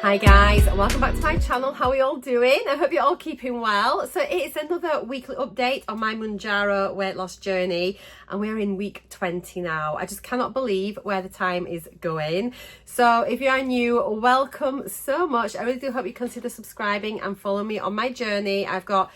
Hi guys, welcome back to my channel. How are you all doing? I hope you're all keeping well. So it's another weekly update on my Mounjaro weight loss journey, and we're in week 20 now. I just cannot believe where the time is going. So if you are new, welcome so much. I really do hope you consider subscribing and follow me on my journey. I've got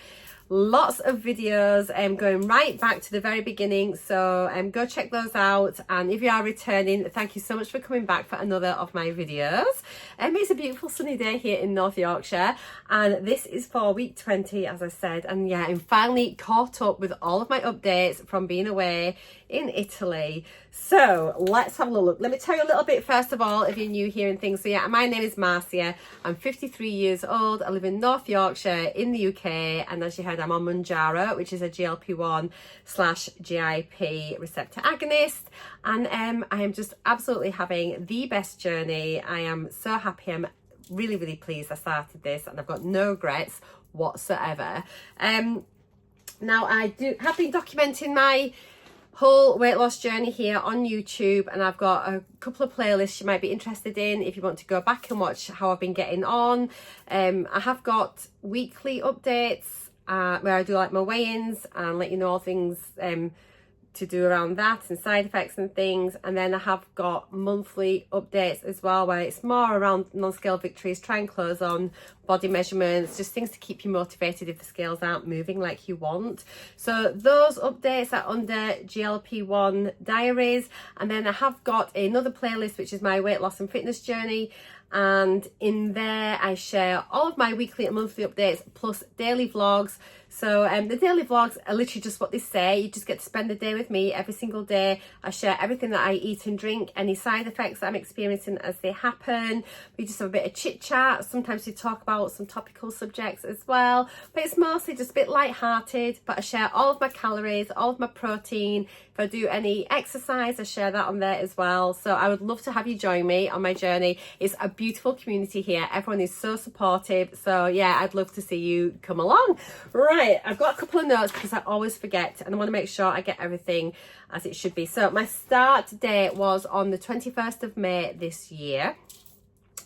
lots of videos going right back to the very beginning, so go check those out. And if you are returning, thank you so much for coming back for another of my videos. It's a beautiful sunny day here in North Yorkshire, and this is for week 20, as I said. And yeah, I'm finally caught up with all of my updates from being away in Italy. So let's have a look. Let me tell you a little bit first of all, if you're new here and things. So yeah, my name is Marcia. I'm 53 years old. I live in North Yorkshire in the UK, and as you heard, I'm on Mounjaro, which is a GLP-1/GIP receptor agonist, and I am just absolutely having the best journey. I am so happy. I'm really pleased I started this, and I've got no regrets whatsoever. Now I have been documenting my whole weight loss journey here on YouTube, and I've got a couple of playlists you might be interested in if you want to go back and watch how I've been getting on. I have got weekly updates where I do like my weigh-ins and let you know all things to do around that and side effects and things. And then I have got monthly updates as well, where it's more around non-scale victories, try and close on body measurements, just things to keep you motivated if the scales aren't moving like you want. So those updates are under GLP-1 Diaries. And then I have got another playlist, which is my weight loss and fitness journey, and in there I share all of my weekly and monthly updates plus daily vlogs. So the daily vlogs are literally just what they say. You just get to spend the day with me every single day. I share everything that I eat and drink, any side effects that I'm experiencing as they happen. We just have a bit of chit chat. Sometimes we talk about some topical subjects as well, but it's mostly just a bit light-hearted. But I share all of my calories, all of my protein. If I do any exercise, I share that on there as well. So I would love to have you join me on my journey. It's a beautiful community here. Everyone is so supportive. So yeah, I'd love to see you come along. Right, I've got a couple of notes because I always forget, and I want to make sure I get everything as it should be. So my start date was on the 21st of May this year.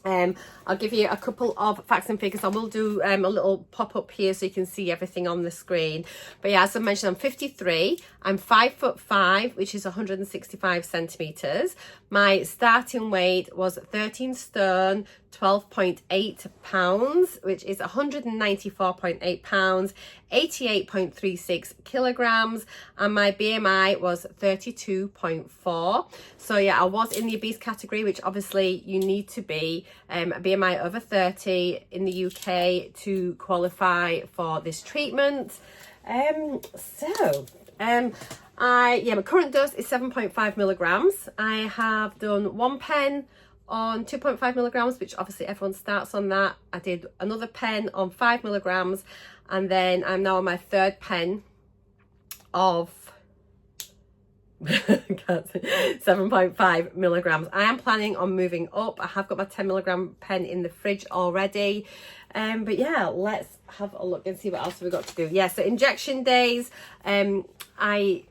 I'll give you a couple of facts and figures. I will do a little pop-up here so you can see everything on the screen. But yeah, as I mentioned, I'm 53. I'm 5'5", which is 165 centimeters. My starting weight was 13 stone, 12.8 pounds, which is 194.8 pounds, 88.36 kilograms, and my BMI was 32.4. So yeah, I was in the obese category, which obviously you need to be a BMI over 30 in the UK to qualify for this treatment. My current dose is 7.5 milligrams. I have done one pen on 2.5 milligrams, which obviously everyone starts on that. I did another pen on 5 milligrams, and then I'm now on my third pen of 7.5 milligrams. I am planning on moving up. I have got my 10 milligram pen in the fridge already. But yeah, let's have a look and see what else we've got to do. Yeah, so injection days. I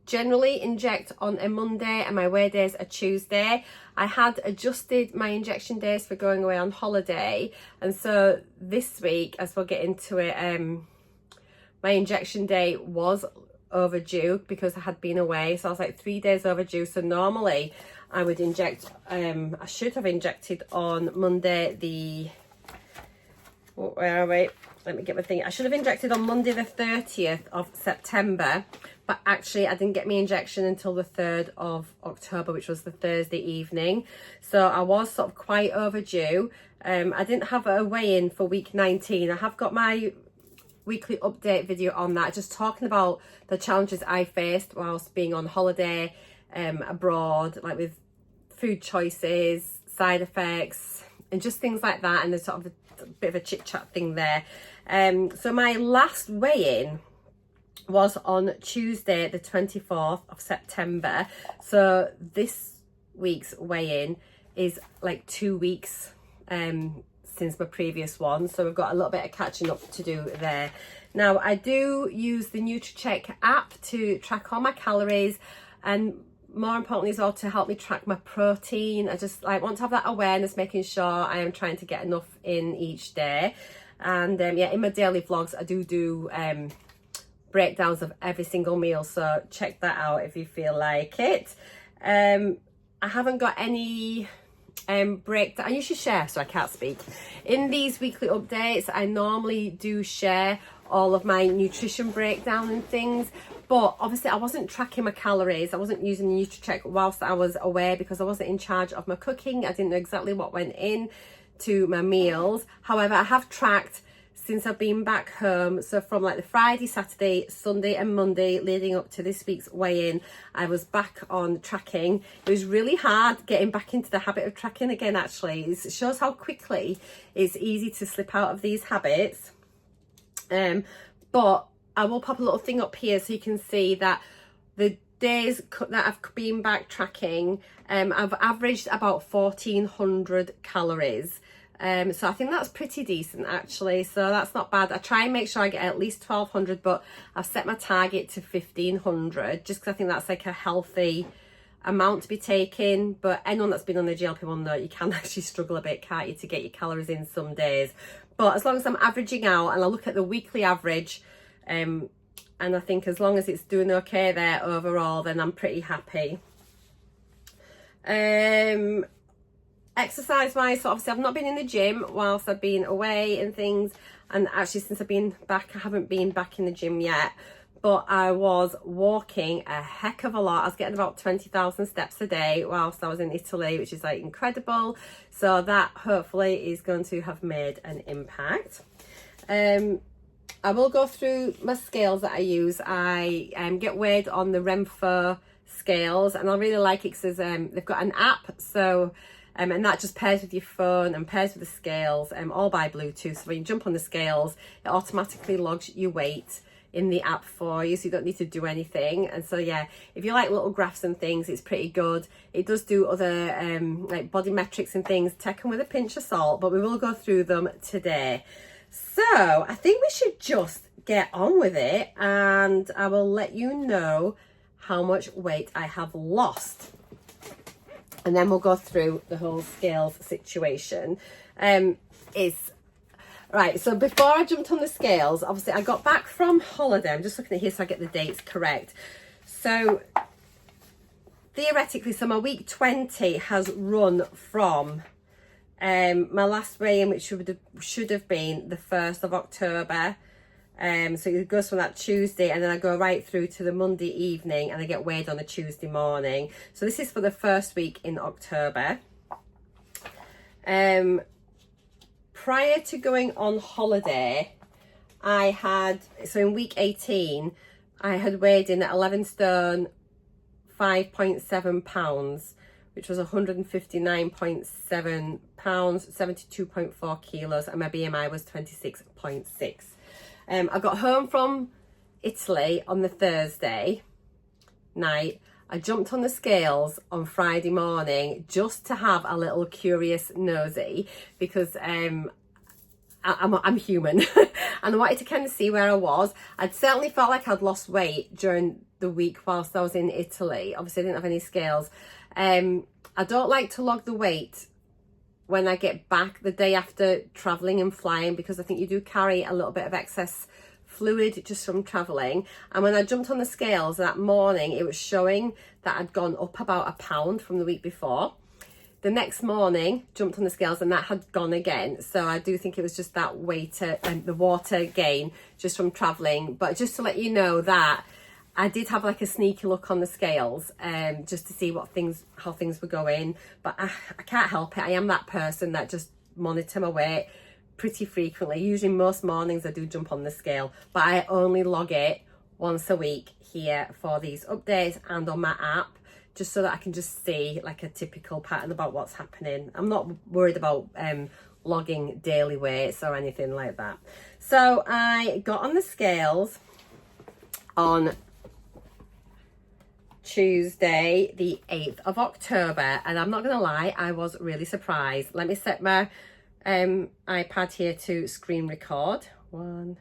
generally inject on a Monday and my weigh days are Tuesday. I had adjusted my injection days for going away on holiday, and so this week, as we'll get into it, my injection day was overdue because I had been away, so I was like 3 days overdue. So normally I would inject, I should have injected on Monday the, where are we? Let me get my thing. I should have injected on Monday the 30th of September, but actually I didn't get my injection until the 3rd of October, which was the Thursday evening. So I was sort of quite overdue. I didn't have a weigh-in for week 19. I have got my weekly update video on that, just talking about the challenges I faced whilst being on holiday abroad, like with food choices, side effects, and just things like that. And there's sort of a bit of a chit chat thing there. So my last weigh-in was on Tuesday the 24th of September. So this week's weigh-in is like 2 weeks since my previous one, so we've got a little bit of catching up to do there. Now I do use the NUTRACHECK app to track all my calories, and more importantly as well, to help me track my protein. I just like want to have that awareness, making sure I am trying to get enough in each day. And yeah, in my daily vlogs, I do breakdowns of every single meal, so check that out if you feel like it. I haven't got any breakdown. I usually share, so I can't speak. In these weekly updates, I normally do share all of my nutrition breakdown and things, but obviously I wasn't tracking my calories. I wasn't using NUTRACHECK whilst I was away because I wasn't in charge of my cooking. I didn't know exactly what went in to my meals. However, I have tracked since I've been back home. So from like the Friday, Saturday, Sunday and Monday leading up to this week's weigh-in, I was back on tracking. It was really hard getting back into the habit of tracking again, actually. It shows how quickly it's easy to slip out of these habits. But I will pop a little thing up here so you can see that the days that I've been back tracking, I've averaged about 1,400 calories. So I think that's pretty decent, actually, so that's not bad. I try and make sure I get at least 1,200, but I've set my target to 1,500 just because I think that's like a healthy amount to be taking. But anyone that's been on the GLP-1 though, you can actually struggle a bit, can't you, to get your calories in some days. But as long as I'm averaging out and I look at the weekly average, and I think as long as it's doing okay there overall, then I'm pretty happy. Exercise wise, so obviously I've not been in the gym whilst I've been away and things, and actually since I've been back I haven't been back in the gym yet, but I was walking a heck of a lot. I was getting about 20,000 steps a day whilst I was in Italy, which is like incredible. So that hopefully is going to have made an impact. I will go through my scales that I use. I get weighed on the RENPHO scales, and I really like it because they've got an app, so and that just pairs with your phone and pairs with the scales, all by Bluetooth. So when you jump on the scales, it automatically logs your weight in the app for you, so you don't need to do anything. And so yeah, if you like little graphs and things, it's pretty good. It does do other like body metrics and things, take them with a pinch of salt, but we will go through them today. So I think we should just get on with it, and I will let you know how much weight I have lost. And then we'll go through the whole scales situation. Right, so before I jumped on the scales, obviously I got back from holiday. I'm just looking at here so I get the dates correct. So theoretically, so my week 20 has run from my last weigh-in, which should have been the 1st of October. So it goes from that Tuesday, and then I go right through to the Monday evening, and I get weighed on a Tuesday morning. So this is for the first week in October. Prior to going on holiday, I had, so in week 18, I had weighed in at 11 stone, 5.7 pounds, which was 159.7 pounds, 72.4 kilos, and my BMI was 26.6. I got home from Italy on the Thursday night. I jumped on the scales on Friday morning just to have a little curious nosy, because I'm human and I wanted to kind of see where I was. I'd certainly felt like I'd lost weight during the week whilst I was in Italy. Obviously I didn't have any scales. I don't like to log the weight when I get back the day after traveling and flying, because I think you do carry a little bit of excess fluid just from traveling. And when I jumped on the scales that morning, it was showing that I'd gone up about a pound from the week before. The next morning, jumped on the scales and that had gone again. So I do think it was just that weight and the water gain just from traveling. But just to let you know that I did have like a sneaky look on the scales, just to see how things were going. But I can't help it. I am that person that just monitor my weight pretty frequently. Usually most mornings I do jump on the scale, but I only log it once a week here for these updates and on my app, just so that I can just see like a typical pattern about what's happening. I'm not worried about logging daily weights or anything like that. So I got on the scales on Tuesday the 8th of October, and I'm not gonna lie, I was really surprised. Let me set my iPad here to screen record. 1,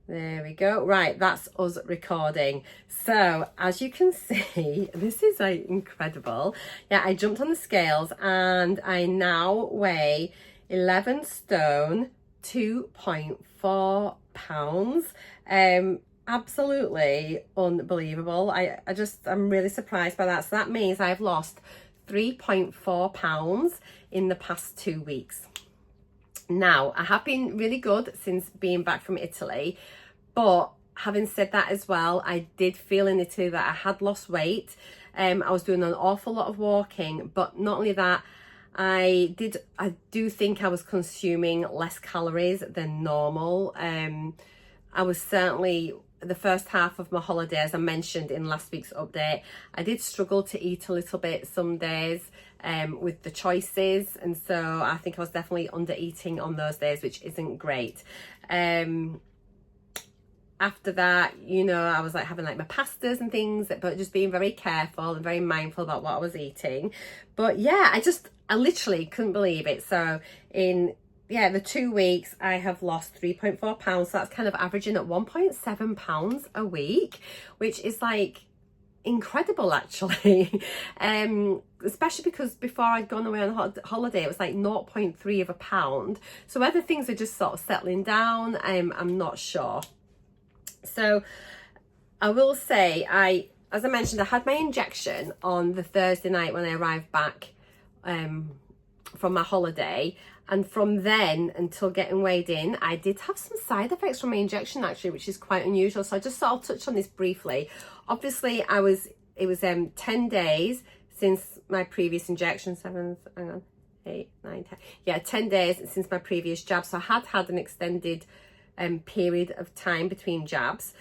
There we go. Right, that's us recording. So as you can see, this is like incredible. Yeah, I jumped on the scales and I now weigh 11 stone, 2.4 pounds. Absolutely unbelievable. I'm really surprised by that. So that means I've lost 3.4 pounds in the past 2 weeks. Now, I have been really good since being back from Italy, but having said that as well, I did feel in Italy that I had lost weight. I was doing an awful lot of walking, but not only that, I do think I was consuming less calories than normal. I was certainly, the first half of my holiday, as I mentioned in last week's update, I did struggle to eat a little bit some days with the choices, and so I think I was definitely under eating on those days, which isn't great. After that, you know, I was like having like my pastas and things, but just being very careful and very mindful about what I was eating. But yeah, I literally couldn't believe it. So in the 2 weeks, I have lost 3.4 pounds. So that's kind of averaging at 1.7 pounds a week, which is like incredible actually. Especially because before I'd gone away on holiday, it was like 0.3 of a pound. So whether things are just sort of settling down, I'm not sure. So I will say, as I mentioned, I had my injection on the Thursday night when I arrived back from my holiday, and from then until getting weighed in, I did have some side effects from my injection actually, which is quite unusual. So I just sort of touched on this briefly. Obviously, it was 10 days since my previous injection. 7, hang on, 8, 9, 10. Yeah, 10 days since my previous jab. So I had an extended period of time between jabs,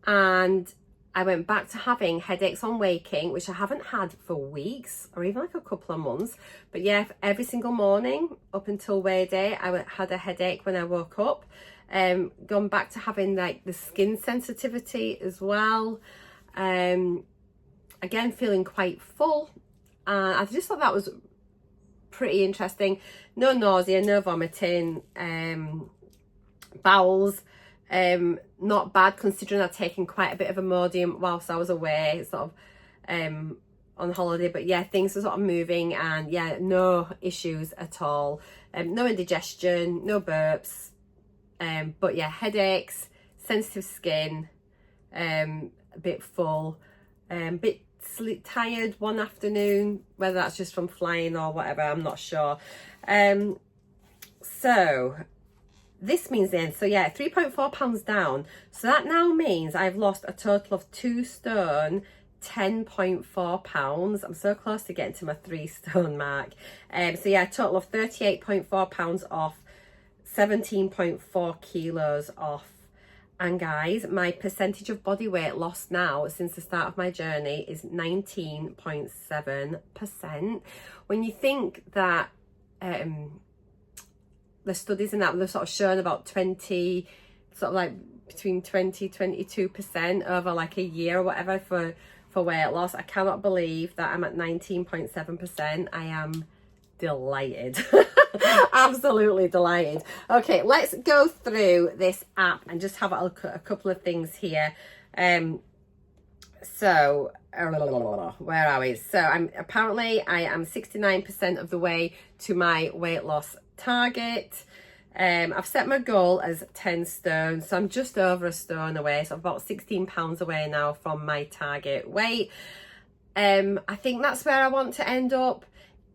and I went back to having headaches on waking, which I haven't had for weeks or even like a couple of months. But yeah, every single morning up until weigh day, I had a headache when I woke up. Gone back to having like the skin sensitivity as well. Again, feeling quite full. I just thought that was pretty interesting. No nausea, no vomiting. Bowels, not bad considering I'd taken quite a bit of Imodium whilst I was away, sort of on holiday. But yeah, things are sort of moving, and yeah, no issues at all. No indigestion, no burps, but yeah, headaches, sensitive skin, a bit full, bit tired one afternoon, whether that's just from flying or whatever, I'm not sure. So this means then, so yeah, 3.4 pounds down. So that now means I've lost a total of 2 stone, 10.4 pounds. I'm so close to getting to my 3 stone mark. So yeah, a total of 38.4 pounds off, 17.4 kilos off. And guys, my percentage of body weight lost now since the start of my journey is 19.7%. When you think that the studies and that they've sort of shown about 20, sort of like between 20-22% over like a year or whatever for weight loss, I cannot believe that I'm at 19.7%. I am delighted. Absolutely delighted. Okay, let's go through this app and just have a look at a couple of things here. So where are we? So I am 69% of the way to my weight loss target. I've set my goal as 10 stone, so I'm just over a stone away, so I'm about 16 pounds away now from my target weight. I think that's where I want to end up.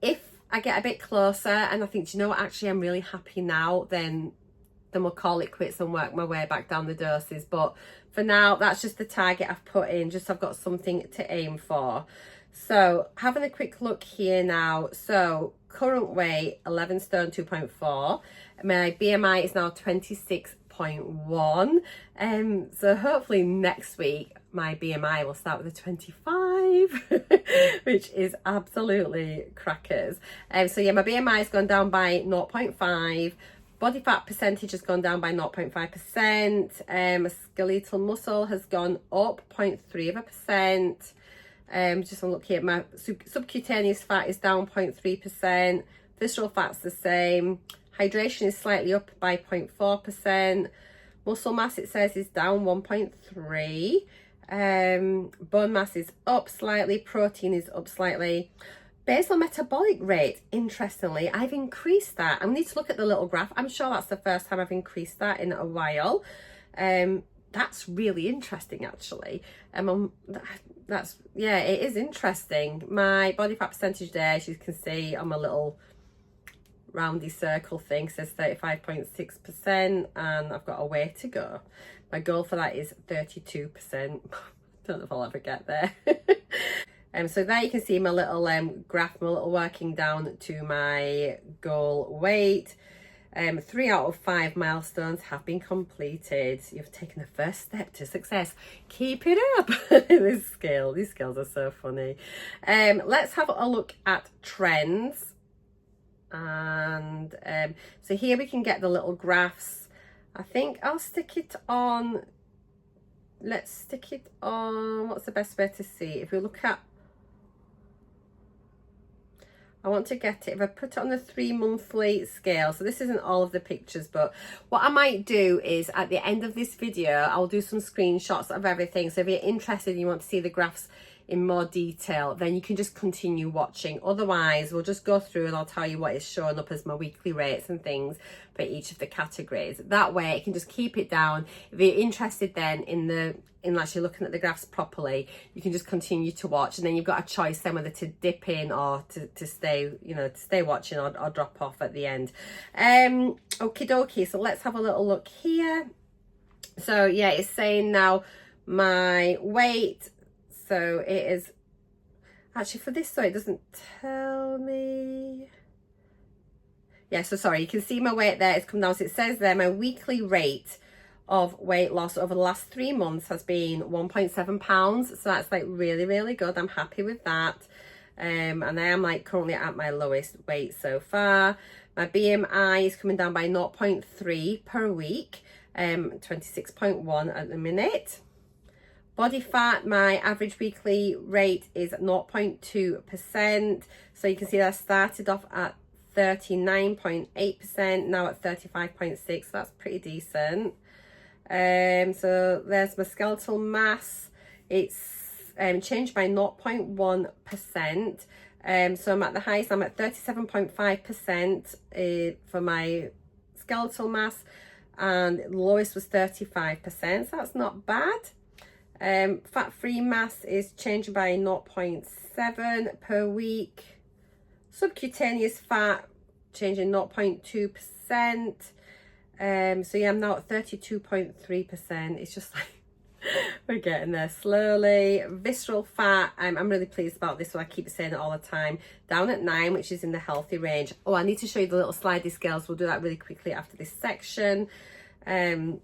If I get a bit closer and I think, do you know what, actually I'm really happy now, then we'll call it quits and work my way back down the doses. But for now, that's just the target I've put in, just so I've got something to aim for. So having a quick look here now. So current weight, 11 stone, 2.4. My BMI is now 26.1. So hopefully next week, my BMI will start with a 25, which is absolutely crackers. So yeah, my BMI has gone down by 0.5. Body fat percentage has gone down by 0.5%. My skeletal muscle has gone up 0.3%. Just on look here, my subcutaneous fat is down 0.3%. Visceral fat's the same. Hydration is slightly up by 0.4%. Muscle mass, it says, is down 1.3. Bone mass is up slightly. Protein is up slightly. Basal metabolic rate, interestingly, I've increased that. I need to look at the little graph. I'm sure that's the first time I've increased that in a while. That's really interesting, actually. Yeah, it is interesting. My body fat percentage there, as you can see on my little roundy circle thing, says 35.6%, and I've got a way to go. My goal for that is 32%. Don't know if I'll ever get there. So there you can see my little graph, my little working down to my goal weight. 3 out of 5 milestones have been completed. You've taken the first step to success. Keep it up. These scales are so funny. Let's have a look at trends. And so here we can get the little graphs. I think I'll stick it on. Let's stick it on. What's the best way to see? If we look at, I want to get it, if I put it on the 3 monthly scale, so this isn't all of the pictures, but what I might do is at the end of this video, I'll do some screenshots of everything. So if you're interested and you want to see the graphs in more detail, then you can just continue watching. Otherwise, we'll just go through and I'll tell you what is showing up as my weekly rates and things for each of the categories. That way it can just keep it down. If you're interested then in actually looking at the graphs properly, you can just continue to watch, and then you've got a choice then whether to dip in or to stay, to stay watching or drop off at the end. Okie dokie, so let's have a little look here. So yeah, it's saying now my weight, so it is actually for this, so it doesn't tell me. Yeah, so sorry, you can see my weight there, it's come down. So it says there my weekly rate of weight loss over the last 3 months has been 1.7 pounds. So that's like really, really good. I'm happy with that. And I am like currently at my lowest weight so far. My BMI is coming down by 0.3 per week, 26.1 at the minute. Body fat, my average weekly rate is 0.2%. So you can see that I started off at 39.8%, now at 35.6%. So that's pretty decent. So there's my skeletal mass. It's changed by 0.1%. So I'm at the highest, I'm at 37.5% for my skeletal mass, and the lowest was 35%, so that's not bad. Fat-free mass is changing by 0.7 per week. Subcutaneous fat changing 0.2%. So yeah, I'm now at 32.3%. It's just like we're getting there slowly. Visceral fat, I'm really pleased about this one. I keep saying it all the time. Down at 9, which is in the healthy range. Oh, I need to show you the little slidey scales. We'll do that really quickly after this section. And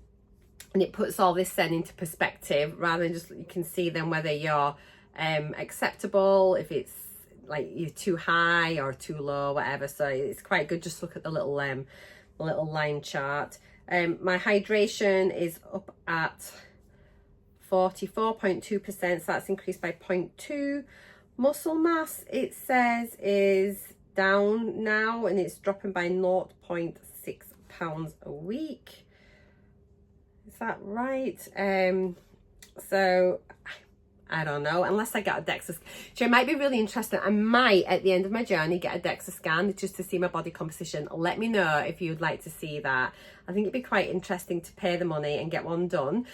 it puts all this then into perspective, rather than just, you can see then whether you're acceptable, if it's like you're too high or too low, whatever. So it's quite good. Just look at the little line chart. My hydration is up at 44.2%, so that's increased by 0.2. Muscle mass, it says, is down now, and it's dropping by 0.6 pounds a week. Is that right? So I don't know, unless I get a DEXA scan. So it might be really interesting. I might, at the end of my journey, get a DEXA scan just to see my body composition. Let me know if you'd like to see that. I think it'd be quite interesting to pay the money and get one done.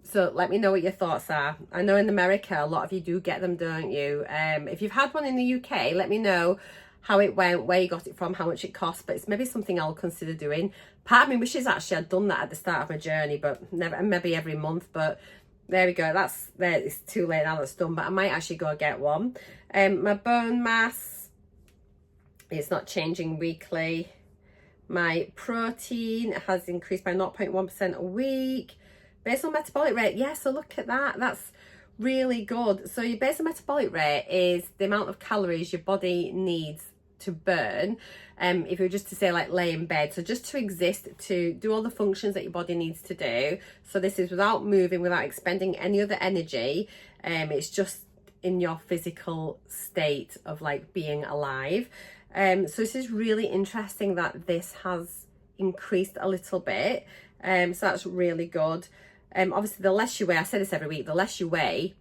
So let me know what your thoughts are. I know in America, a lot of you do get them, don't you? If you've had one in the UK, let me know how it went, where you got it from, how much it cost. But it's maybe something I'll consider doing. Part of me wishes actually I'd done that at the start of my journey, but never, maybe every month. But there we go, that's there. It's too late now, that's done, but I might actually go get one. My bone mass, it's not changing weekly. My protein has increased by 0.1% a week. Basal metabolic rate, yeah, so look at that, that's really good. So your basal metabolic rate is the amount of calories your body needs to burn, if you're just to say like lay in bed, so just to exist, to do all the functions that your body needs to do. So this is without moving, without expending any other energy. It's just in your physical state of like being alive. So this is really interesting that this has increased a little bit. So that's really good. Obviously the less you weigh, I say this every week, the less you weigh,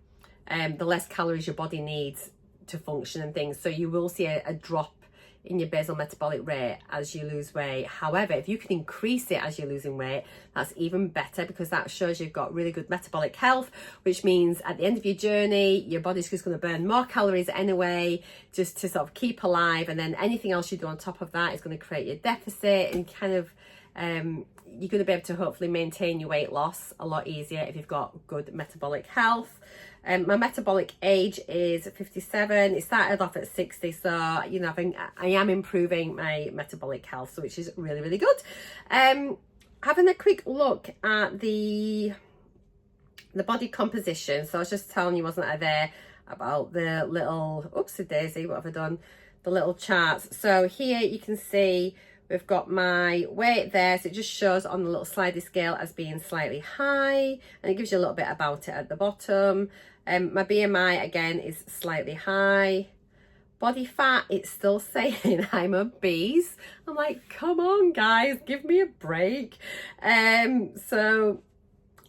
the less calories your body needs to function and things. So you will see a drop in your basal metabolic rate as you lose weight. However, if you can increase it as you're losing weight, that's even better, because that shows you've got really good metabolic health, which means at the end of your journey, your body's just going to burn more calories anyway, just to sort of keep alive. And then anything else you do on top of that is going to create your deficit, and kind of you're going to be able to hopefully maintain your weight loss a lot easier if you've got good metabolic health. My metabolic age is 57. It started off at 60, so you know I am improving my metabolic health, so which is really, really good. Having a quick look at the body composition. So I was just telling you, wasn't I, there about the little, oopsie daisy, what have I done? The little charts. So here you can see we've got my weight there, so it just shows on the little slidey scale as being slightly high, and it gives you a little bit about it at the bottom. My BMI again is slightly high. Body fat, it's still saying I'm obese. I'm like, come on guys, give me a break. So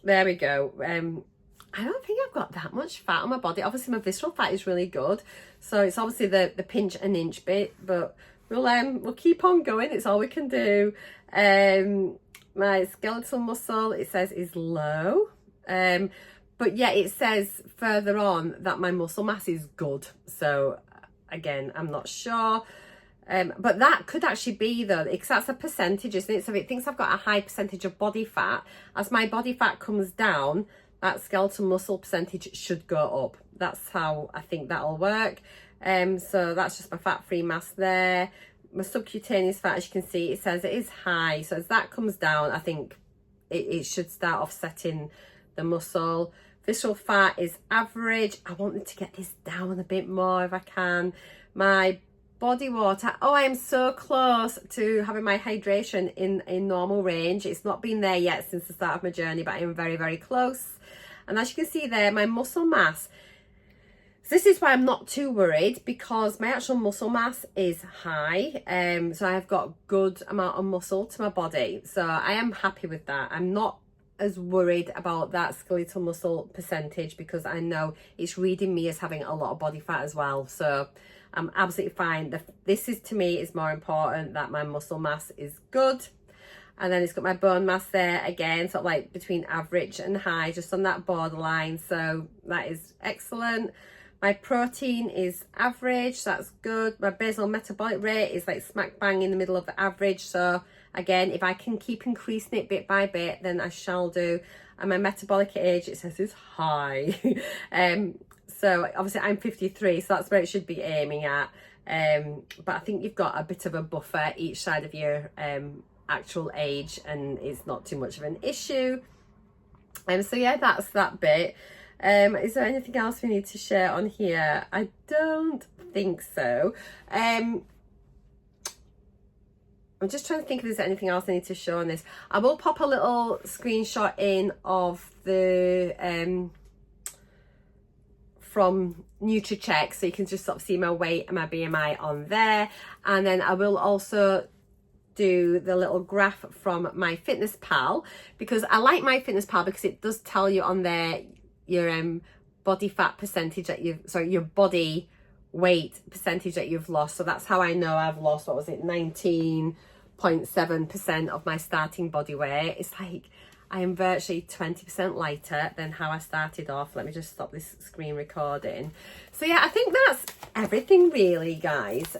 there we go. I don't think I've got that much fat on my body. Obviously my visceral fat is really good, so it's obviously the pinch and inch bit, but we'll keep on going. It's all we can do. My skeletal muscle, it says, is low. But yeah, it says further on that my muscle mass is good. So again, I'm not sure. But that could actually be though, because that's a percentage, isn't it? So if it thinks I've got a high percentage of body fat, as my body fat comes down, that skeletal muscle percentage should go up. That's how I think that'll work. So that's just my fat-free mass there. My subcutaneous fat, as you can see, it says it is high. So as that comes down, I think it should start offsetting the muscle. Visceral fat is average. I wanted to get this down a bit more if I can. My body water, oh, I am so close to having my hydration in normal range. It's not been there yet since the start of my journey, but I am very, very close. And as you can see there, my muscle mass, so this is why I'm not too worried, because my actual muscle mass is high. So I've got good amount of muscle to my body. So I am happy with that. I'm not as worried about that skeletal muscle percentage, because I know it's reading me as having a lot of body fat as well. So I'm absolutely fine. This is, to me, is more important, that my muscle mass is good. And then it's got my bone mass there again, sort of like between average and high, just on that borderline. So that is excellent. My protein is average, so that's good. My basal metabolic rate is like smack bang in the middle of the average. So again, if I can keep increasing it bit by bit, then I shall do. And my metabolic age, it says, is high. So obviously I'm 53, so that's where it should be aiming at. But I think you've got a bit of a buffer each side of your actual age, and it's not too much of an issue. So yeah, that's that bit. Is there anything else we need to share on here? I don't think so. I'm just trying to think if there's anything else I need to show on this. I will pop a little screenshot in of the from NUTRACHECK, so you can just sort of see my weight and my BMI on there. And then I will also do the little graph from MyFitnessPal, because I like MyFitnessPal because it does tell you on there your body fat percentage that your body weight percentage that you've lost. So that's how I know I've lost, what was it, 19.7% of my starting body weight. It's like I am virtually 20% lighter than how I started off. Let me just stop this screen recording. So yeah, I think that's everything really, guys.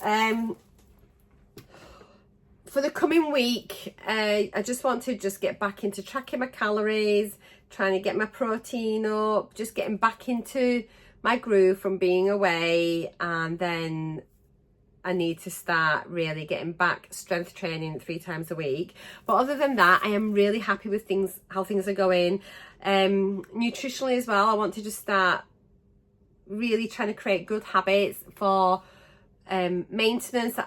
For the coming week, I just want to get back into tracking my calories, trying to get my protein up, just getting back into my groove from being away. And then I need to start really getting back strength training 3 times a week. But other than that, I am really happy with how things are going. Nutritionally as well, I want to just start really trying to create good habits for maintenance.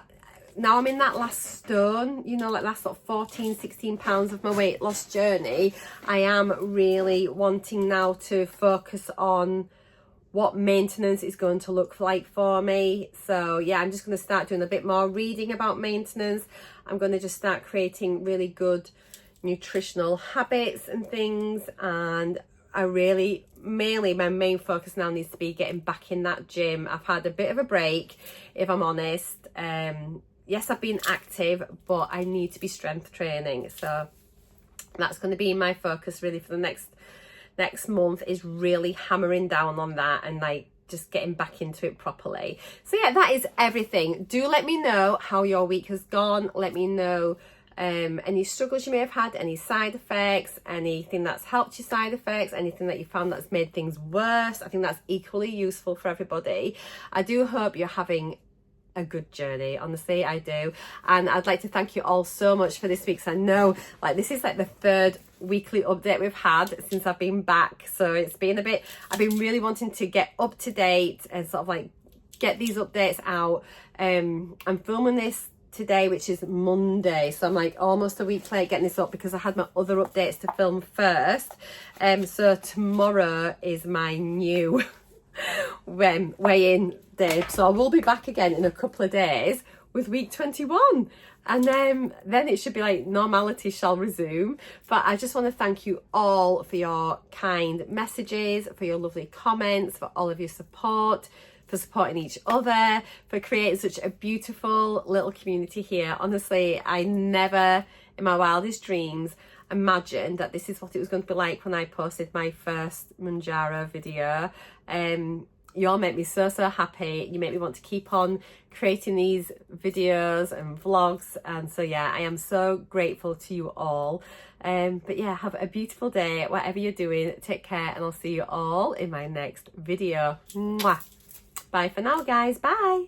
Now I'm in that last stone, you know, like last sort of 14, 16 pounds of my weight loss journey. I am really wanting now to focus on what maintenance is going to look like for me. So yeah, I'm just going to start doing a bit more reading about maintenance. I'm going to just start creating really good nutritional habits and things, and I really, mainly my main focus now needs to be getting back in that gym. I've had a bit of a break, if I'm honest. Yes, I've been active, but I need to be strength training, so that's going to be my focus really for the next month, is really hammering down on that and like just getting back into it properly. So yeah, that is everything. Do let me know how your week has gone. Let me know any struggles you may have had, any side effects, anything that's helped your side effects, anything that you found that's made things worse. I think that's equally useful for everybody. I do hope you're having a good journey, honestly, I do. And I'd like to thank you all so much for this week, because I know like this is like the third weekly update we've had since I've been back, so it's been a bit, I've been really wanting to get up to date and sort of like get these updates out. I'm filming this today, which is Monday, so I'm like almost a week late getting this up because I had my other updates to film first. So tomorrow is my new weigh-in day, so I will be back again in a couple of days with week 21, and then it should be like normality shall resume. But I just want to thank you all for your kind messages, for your lovely comments, for all of your support, for supporting each other, for creating such a beautiful little community here. Honestly, I never in my wildest dreams imagined that this is what it was going to be like when I posted my first Mounjaro video. You all make me so happy. You make me want to keep on creating these videos and vlogs, and so yeah, I am so grateful to you all. But yeah, have a beautiful day whatever you're doing. Take care, and I'll see you all in my next video. Mwah. Bye for now, guys. Bye.